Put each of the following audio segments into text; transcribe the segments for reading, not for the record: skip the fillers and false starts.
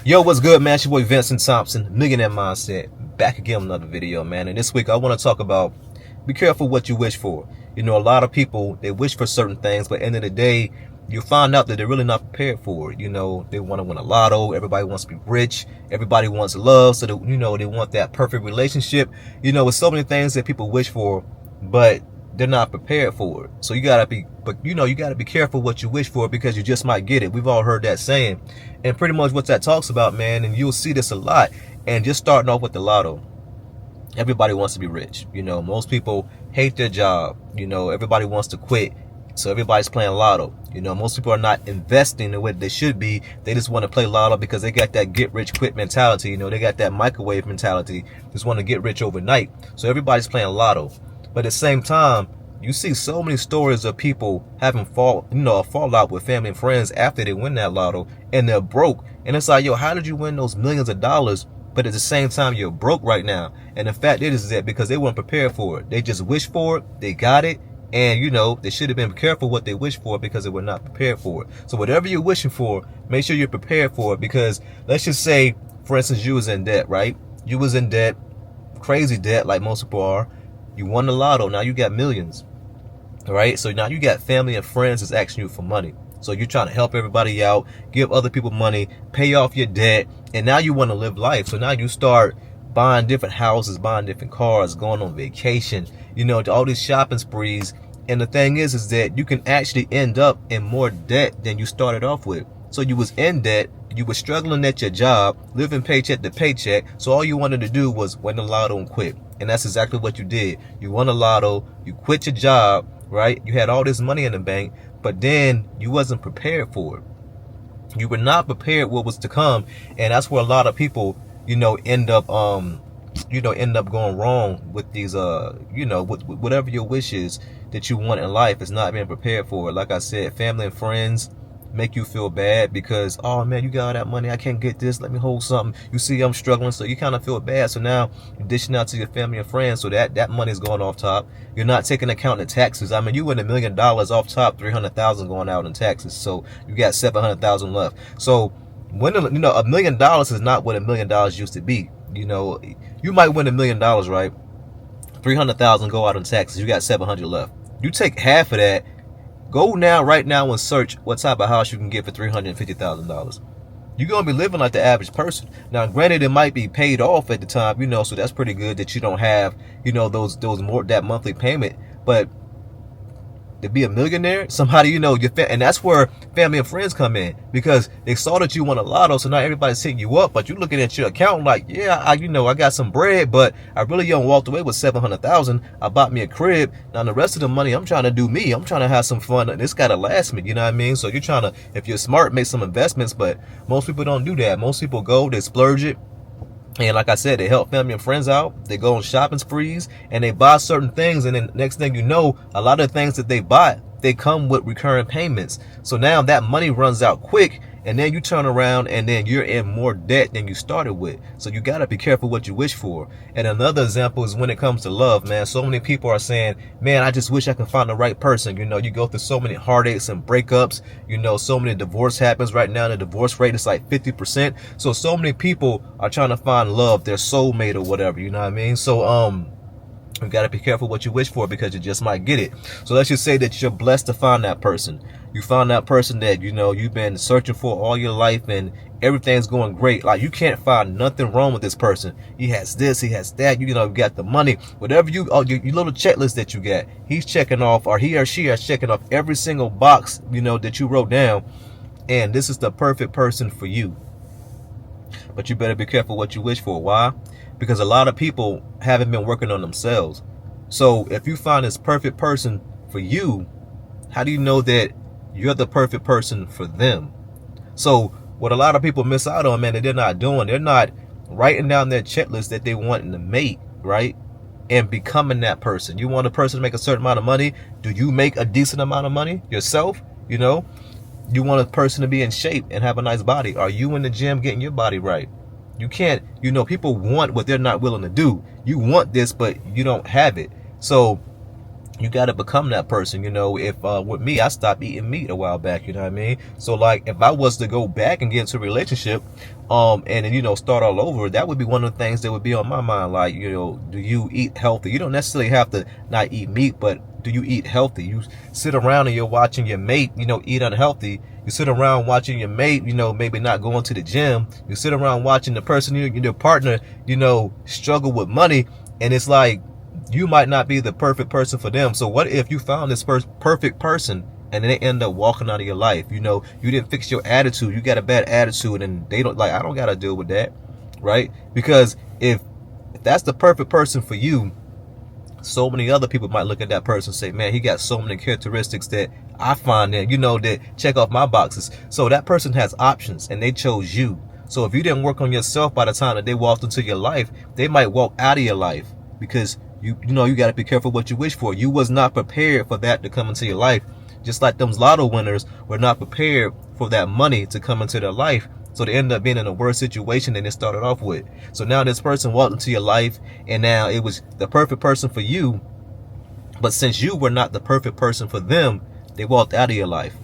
Yo, what's good, man? It's your boy Vincent Thompson, Millionaire Mindset, back again with another video, man. And this week I want to talk about be careful what you wish for. You know, a lot of people, they wish for certain things, but at the end of the day, you find out that they're really not prepared for it. You know, they want to win a lotto, everybody wants to be rich, everybody wants love, so that, you know, they want that perfect relationship. You know, with so many things that people wish for, but they're not prepared for it. So you gotta be, but you know, you gotta be careful what you wish for, because you just might get it. We've all heard that saying, and pretty much what that talks about, man. And you'll see this a lot. And just starting off with the lotto, everybody wants to be rich. You know, most people hate their job. You know, everybody wants to quit. So everybody's playing lotto. You know, most people are not investing the way they should be. They just want to play lotto because they got that get rich quick mentality. You know, they got that microwave mentality. Just want to get rich overnight. So everybody's playing lotto. But at the same time, you see so many stories of people having a fallout with family and friends after they win that lotto and they're broke. And it's like, yo, how did you win those millions of dollars? But at the same time, you're broke right now. And the fact is that because they weren't prepared for it. They just wished for it. They got it. And, you know, they should have been careful what they wished for because they were not prepared for it. So whatever you're wishing for, make sure you're prepared for it. Because let's just say, for instance, you was in debt, right? You was in debt, crazy debt like most people are. You won the lotto. Now you got millions, right? So now you got family and friends that's asking you for money. So you're trying to help everybody out, give other people money, pay off your debt. And now you want to live life. So now you start buying different houses, buying different cars, going on vacation, you know, to all these shopping sprees. And the thing is that you can actually end up in more debt than you started off with. So you was in debt, you were struggling at your job, living paycheck to paycheck. So all you wanted to do was win the lotto and quit. And that's exactly what you did. You won the lotto, you quit your job, right? You had all this money in the bank, but then you wasn't prepared for it. You were not prepared what was to come. And that's where a lot of people, you know, end up going wrong with these, with whatever your wish is that you want in life is not being prepared for it. Like I said, family and friends make you feel bad because, oh man, you got all that money, I can't get this, let me hold something. You see I'm struggling, so you kind of feel bad. So now you're dishing out to your family and friends, so that money's going off top. You're not taking account of taxes. I mean, you win $1 million off top, 300,000 going out in taxes, so you got 700,000 left. So when $1 million is not what $1 million used to be. You know, you might win $1 million, right? 300,000 go out in taxes, you got 700 left. You take half of that. Go now, right now, and search what type of house you can get for $350,000. You're going to be living like the average person. Now, granted, it might be paid off at the time, you know, so that's pretty good that you don't have, you know, that monthly payment. But to be a millionaire, somebody, you know, and that's where family and friends come in, because they saw that you won a lotto, so now everybody's hitting you up, but you're looking at your account like, yeah, I got some bread, but I really walked away with 700,000. I bought me a crib. Now the rest of the money, I'm trying to do me. I'm trying to have some fun. This gotta last me, you know what I mean? So you're trying to, if you're smart, make some investments, but most people don't do that. Most people go, they splurge it. And like I said, they help family and friends out. They go on shopping sprees and they buy certain things. And then next thing you know, a lot of the things that they buy, they come with recurring payments. So now that money runs out quick, and then you turn around and then you're in more debt than you started with. So you got to be careful what you wish for. And another example is when it comes to love, man. So many people are saying, man, I just wish I could find the right person. You know, you go through so many heartaches and breakups. You know, so many divorce happens right now. The divorce rate is like 50%. So many people are trying to find love, their soulmate or whatever. You know what I mean? So, you got to be careful what you wish for, because you just might get it. So let's just say that you're blessed to find that person. You found that person that, you know, you've been searching for all your life and everything's going great. Like, you can't find nothing wrong with this person. He has this, he has that, you know, you got the money, whatever your little checklist that you got, he's checking off, or he or she is checking off every single box, you know, that you wrote down. And this is the perfect person for you. But you better be careful what you wish for. Why? Because a lot of people haven't been working on themselves. So if you find this perfect person for you, how do you know that you're the perfect person for them? So what a lot of people miss out on, man, that they're not doing, they're not writing down their checklist that they want to mate, right? And becoming that person. You want a person to make a certain amount of money. Do you make a decent amount of money yourself? You know, you want a person to be in shape and have a nice body. Are you in the gym getting your body right? You can't, you know, people want what they're not willing to do. You want this, but you don't have it. So You got to become that person. If with me, I stopped eating meat a while back, you know what I mean? So like if I was to go back and get into a relationship and start all over, that would be one of the things that would be on my mind. Like, do you eat healthy? You don't necessarily have to not eat meat, but do you eat healthy? You sit around and you're watching your mate, eat unhealthy. You sit around watching your mate, maybe not going to the gym. You sit around watching the person, your partner, struggle with money, and it's like, you might not be the perfect person for them. So what if you found this perfect person and they end up walking out of your life? You didn't fix your attitude. You got a bad attitude, and they don't, like, I don't got to deal with that, right? Because if that's the perfect person for you, so many other people might look at that person and say, man, he got so many characteristics that I find that, that check off my boxes. So that person has options and they chose you. So if you didn't work on yourself by the time that they walked into your life, they might walk out of your life, because you got to be careful what you wish for. You was not prepared for that to come into your life. Just like those lotto winners were not prepared for that money to come into their life. So they end up being in a worse situation than they started off with. So now this person walked into your life, and now it was the perfect person for you. But since you were not the perfect person for them, they walked out of your life.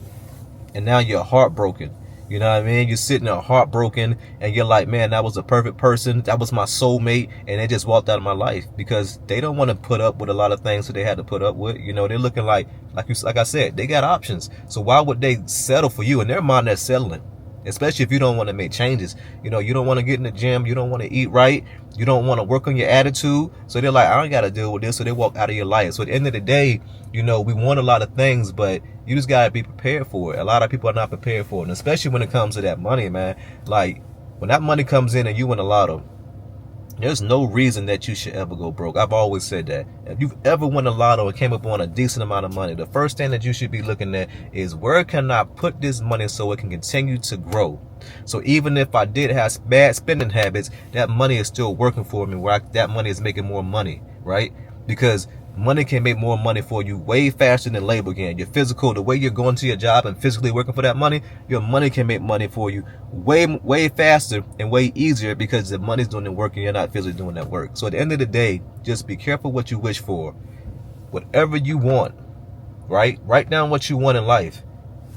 And now you're heartbroken. You know what I mean? You're sitting there heartbroken, and you're like, man, that was a perfect person. That was my soulmate, and they just walked out of my life, because they don't want to put up with a lot of things that they had to put up with. They're looking like I said, they got options. So why would they settle for you? In their mind, they're settling. Especially if you don't want to make changes. You don't want to get in the gym. You don't want to eat right. You don't want to work on your attitude. So they're like, I don't got to deal with this. So they walk out of your life. So at the end of the day, we want a lot of things, but you just got to be prepared for it. A lot of people are not prepared for it. And especially when it comes to that money, man. Like, when that money comes in and you win a lotto, there's no reason that you should ever go broke. I've always said that. If you've ever won a lotto and came up on a decent amount of money, the first thing that you should be looking at is, where can I put this money so it can continue to grow? So even if I did have bad spending habits, that money is still working for me, where that money is making more money, right? Because money can make more money for you way faster than labor can. Your physical, the way you're going to your job and physically working for that money, your money can make money for you way faster and way easier, because the money's doing the work and you're not physically doing that work. So at the end of the day, just be careful what you wish for. Whatever you want, right? Write down what you want in life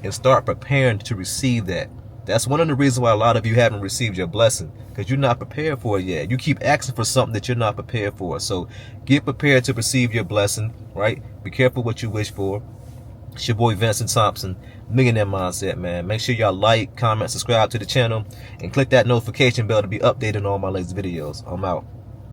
and start preparing to receive that. That's one of the reasons why a lot of you haven't received your blessing, because you're not prepared for it yet. You keep asking for something that you're not prepared for. So get prepared to receive your blessing, right? Be careful what you wish for. It's your boy Vincent Thompson, Millionaire Mindset, man. Make sure y'all like, comment, subscribe to the channel, and click that notification bell to be updated on all my latest videos. I'm out.